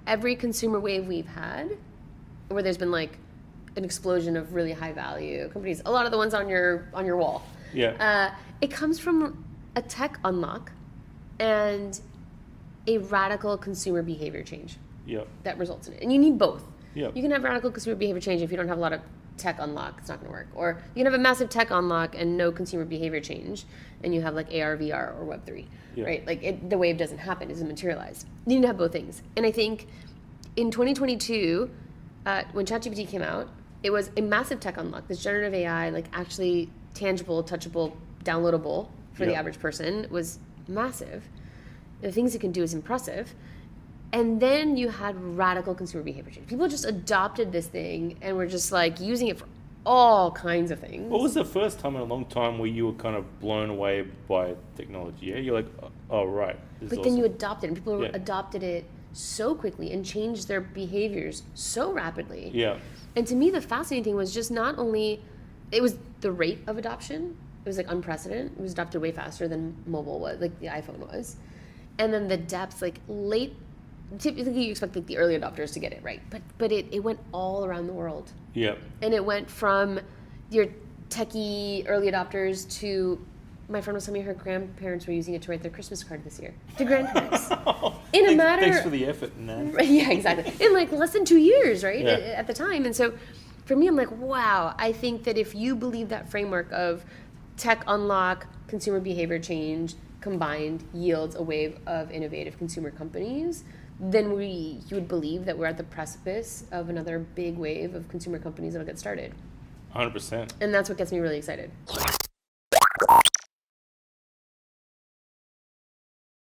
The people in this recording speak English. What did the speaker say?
every consumer wave we've had, where there's been like an explosion of really high value companies, a lot of the ones on your wall, it comes from a tech unlock and a radical consumer behavior change that results in it. And you need both. You can have radical consumer behavior change if you don't have a lot of tech unlock, it's not going to work. Or you can have a massive tech unlock and no consumer behavior change, and you have like AR, VR, or Web3, right? Like the wave doesn't happen, doesn't materialize. You need to have both things. And I think in 2022, when ChatGPT came out, it was a massive tech unlock. This generative AI, like actually tangible, touchable, downloadable for the average person, was massive. The things it can do is impressive. And then you had radical consumer behavior change. People just adopted this thing and were just like using it for all kinds of things. What was the first time in a long time where you were kind of blown away by technology? Yeah, you're like, oh right. But then you adopted it, and people adopted it so quickly and changed their behaviors so rapidly. Yeah. And to me, the fascinating thing was just not only, it was the rate of adoption. It was like unprecedented. It was adopted way faster than mobile was, like the iPhone was. And then the depth, like typically you expect like the early adopters to get it right, but it went all around the world. Yeah. And it went from your techie early adopters to, my friend was telling me her grandparents were using it to write their Christmas card this year. To grandparents. In a matter. Thanks for the effort in that. Yeah, exactly. In like less than 2 years, right? At the time. And so for me, I'm like, wow, I think that if you believe that framework of tech unlock, consumer behavior change, combined yields a wave of innovative consumer companies, then you would believe that we're at the precipice of another big wave of consumer companies that'll get started. 100%. And that's what gets me really excited.